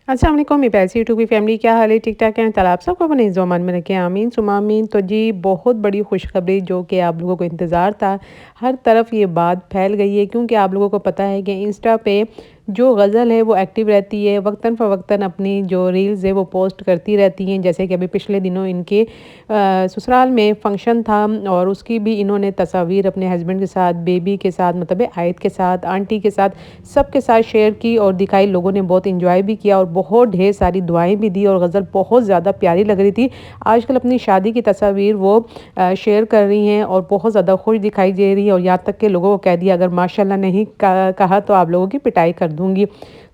अस्सलाम वालेकुम, मेरी प्यारी सी यूट्यूब की फैमिली, क्या हाल है? ठीक-ठाक हैं? ताला आप सबको अपने ईज़-ओ-अमान में रखें, आमीन सुम्मा आमीन। तो जी बहुत बड़ी खुशखबरी जो कि आप लोगों को इंतज़ार था, हर तरफ ये बात फैल गई है क्योंकि आप लोगों को पता है कि इंस्टा पे जो गज़ल है वो एक्टिव रहती है, वक्तन फ़वक्तन अपनी जो रील्स है वो पोस्ट करती रहती हैं। जैसे कि अभी पिछले दिनों इनके ससुराल में फ़ंक्शन था और उसकी भी इन्होंने तस्वीर अपने हस्बैंड के साथ, बेबी के साथ मतलब आयत के साथ, आंटी के साथ, सबके साथ शेयर की और दिखाई। लोगों ने बहुत एंजॉय भी किया और बहुत ढेर सारी दुआएं भी दी और गज़ल बहुत ज़्यादा प्यारी लग रही थी। आजकल अपनी शादी की तस्वीर वो शेयर कर रही हैं और बहुत ज़्यादा खुश दिखाई दे रही है और यहाँ तक कि लोगों को कह दिया अगर माशाल्लाह नहीं कहा तो आप लोगों की पिटाई कर दूंगी।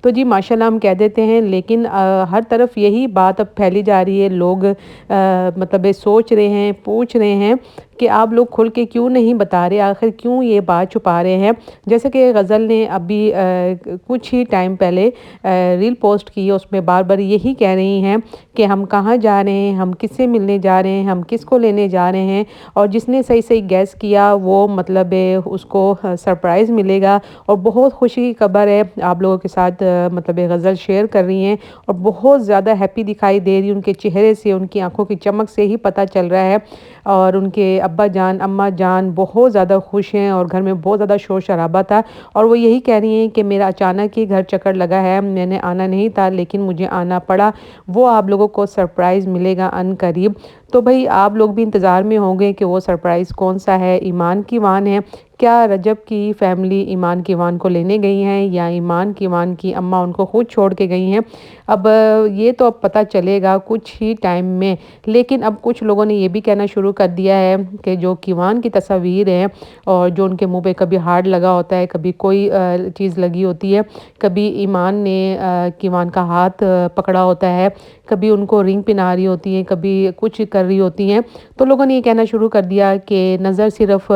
तो जी माशाल्लाह हम कह देते हैं, लेकिन हर तरफ यही बात अब फैली जा रही है। लोग मतलब ये सोच रहे हैं, पूछ रहे हैं कि आप लोग खुल के क्यों नहीं बता रहे, आखिर क्यों ये बात छुपा रहे हैं। जैसे कि गज़ल ने अभी कुछ ही टाइम पहले रील पोस्ट की है, उसमें बार बार यही कह रही हैं कि हम कहाँ जा रहे हैं, हम किससे मिलने जा रहे हैं, हम किसको लेने जा रहे हैं। और जिसने सही सही गैस किया वो मतलब उसको सरप्राइज़ मिलेगा। और बहुत खुशी की खबर है, आप लोगों के साथ मतलब ये गज़ल शेयर कर रही हैं और बहुत ज़्यादा हैप्पी दिखाई दे रही है। उनके चेहरे से, उनकी आंखों की चमक से ही पता चल रहा है। और उनके अब्बा जान, अम्मा जान बहुत ज़्यादा खुश हैं और घर में बहुत ज़्यादा शोर शराबा था। और वो यही कह रही हैं कि मेरा अचानक ही घर चक्कर लगा है, मैंने आना नहीं था लेकिन मुझे आना पड़ा। वो आप लोगों को सरप्राइज़ मिलेगा अनकरीब। तो भई आप लोग भी इंतज़ार में होंगे कि वो सरप्राइज़ कौन-सा है? ईमान की वान है? क्या रजब की फैमिली ईमान की वान को लेने गई हैं या ईमान की वान की अम्मा उनको खुद छोड़ के गई हैं? अब ये तो अब पता चलेगा कुछ ही टाइम में। लेकिन अब कुछ लोगों ने ये भी कहना शुरू कर दिया है कि जो कीवान की तस्वीर है और जो उनके मुँह पे कभी हार्ट लगा होता है, कभी कोई चीज़ लगी होती है, कभी ईमान ने कीवान का हाथ पकड़ा होता है, कभी उनको रिंग पहना रही होती हैं, कभी कुछ कर रही होती हैं। तो लोगों ने ये कहना शुरू कर दिया कि नज़र सिर्फ़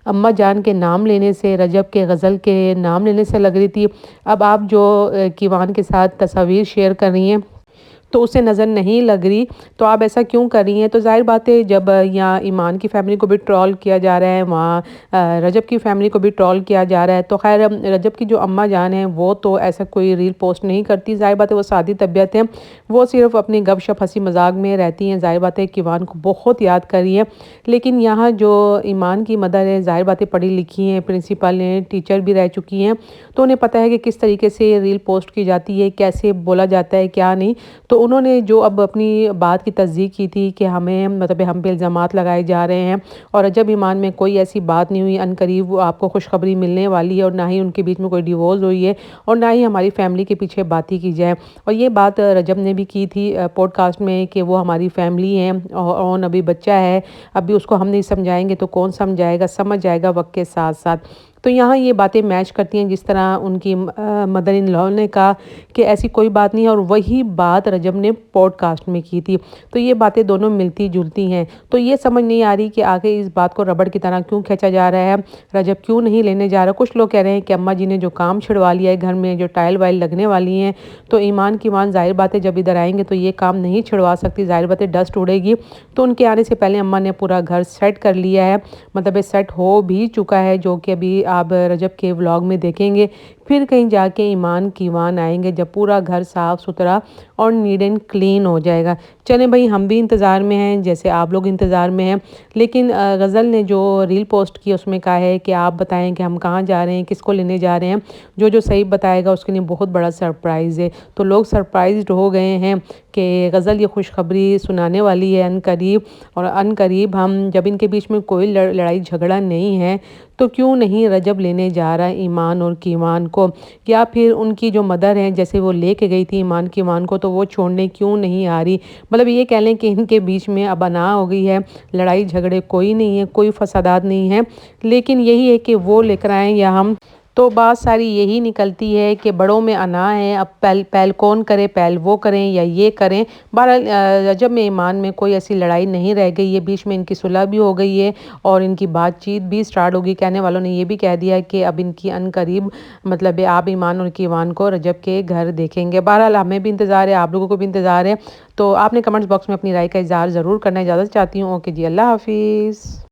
अम्मा जान के नाम लेने से, रजब के गज़ल के नाम लेने से लग रही थी। अब आप जो कीवान के साथ तस्वीर शेयर कर रही हैं तो उसे नज़र नहीं लग रही, तो आप ऐसा क्यों कर रही हैं? तो ज़ाहिर बात है जब यहाँ ईमान की फ़ैमिली को भी ट्रोल किया जा रहा है, वहाँ रजब की फ़ैमिली को भी ट्रोल किया जा रहा है। तो ख़ैर रजब की जो अम्मा जान हैं वो तो ऐसा कोई रील पोस्ट नहीं करती, ज़ाहिर बात है वो सादी तबीयत है। वो सिर्फ़ अपनी गपशप हँसी मज़ाक में रहती हैं, ज़ाहिर बात है ईमान को बहुत याद कर रही हैं। लेकिन यहाँ जो ईमान की मदर है, ज़ाहिर बात है पढ़ी लिखी हैं, प्रिंसिपल हैं, टीचर भी रह चुकी हैं, तो उन्हें पता है कि किस तरीके से ये रील पोस्ट की जाती है, कैसे बोला जाता है, क्या नहीं। तो उन्होंने जो अब अपनी बात की तस्दीक की थी कि हमें मतलब हम पे इल्ज़ामात लगाए जा रहे हैं और रजब ईमान में कोई ऐसी बात नहीं हुई, अनकरीब वो आपको खुशखबरी मिलने वाली है और ना ही उनके बीच में कोई डिवोर्स हुई है और ना ही हमारी फैमिली के पीछे बात ही की जाए। और ये बात रजब ने भी की थी पॉडकास्ट में कि वो हमारी फैमिली है और अभी बच्चा है, अभी उसको हम नहीं समझाएंगे तो कौन समझाएगा, समझ जाएगा वक्त के साथ साथ। तो यहाँ ये बातें मैच करती हैं जिस तरह उनकी मदर इन लॉ ने कहा कि ऐसी कोई बात नहीं है और वही बात रजब ने पॉडकास्ट में की थी। तो ये बातें दोनों मिलती-जुलती हैं। तो ये समझ नहीं आ रही कि आगे इस बात को रबड़ की तरह क्यों खींचा जा रहा है, रजब क्यों नहीं लेने जा रहा। कुछ लोग कह रहे हैं कि अम्मा जी ने जो काम छिड़वा लिया है घर में, जो टाइल-वाइल लगने वाली हैं, तो ईमान की मान ज़ाहिर बात है जब इधर आएँगे तो ये काम नहीं छिड़वा सकती, ज़ाहिर बात है डस्ट उड़ेगी। तो उनके आने से पहले अम्मा ने पूरा घर सेट कर लिया है, मतलब ये सेट हो भी चुका है जो कि अभी आप रजब के व्लॉग में देखेंगे। फिर कहीं जाके ईमान की वान आएँगे जब पूरा घर साफ़-सुथरा और नीट एंड क्लीन हो जाएगा। चलें भई हम भी इंतज़ार में हैं जैसे आप लोग इंतज़ार में हैं। लेकिन गज़ल ने जो रील पोस्ट की उसमें कहा है कि आप बताएँ कि हम कहाँ जा रहे हैं, किसको लेने जा रहे हैं। जो सही बताएगा उसके लिए बहुत बड़ा सरप्राइज़ है। तो लोग सरप्राइज़्ड हो गए हैं कि गज़ल ये खुशखबरी सुनाने वाली है अनकरीब। और अनकरीब हम जब इनके बीच में कोई लड़ाई झगड़ा नहीं है तो क्यों नहीं रजब लेने जा रहा है ईमान और कीवान को, या फिर उनकी जो मदर हैं जैसे वो लेके गई थी ईमान कीवान को तो वो छोड़ने क्यों नहीं आ रही। मतलब ये कह लें कि इनके बीच में अब अना हो गई है, लड़ाई झगड़े कोई नहीं है, कोई फसादात नहीं है, लेकिन यही है कि वो लेकर आएँ या हम। तो बात सारी यही निकलती है कि बड़ों में अना है, अब पहल पहल कौन करे, पहल वो करें या ये करें। बहरहाल रजब में ईमान में कोई ऐसी लड़ाई नहीं रह गई है, बीच में इनकी सुलह भी हो गई है और इनकी बातचीत भी स्टार्ट होगी। कहने वालों ने ये भी कह दिया है कि अब इनकी अनकरीब मतलब है आप ईमान और कीवान को रजब के घर देखेंगे। बहरहाल हमें भी इंतज़ार है, आप लोगों को भी इंतज़ार है। तो आपने कमेंट्स बॉक्स में अपनी राय का इज़हार ज़रूर करना है। इजाज़त चाहती हूँ। ओके जी, अल्लाह हाफ़िज़।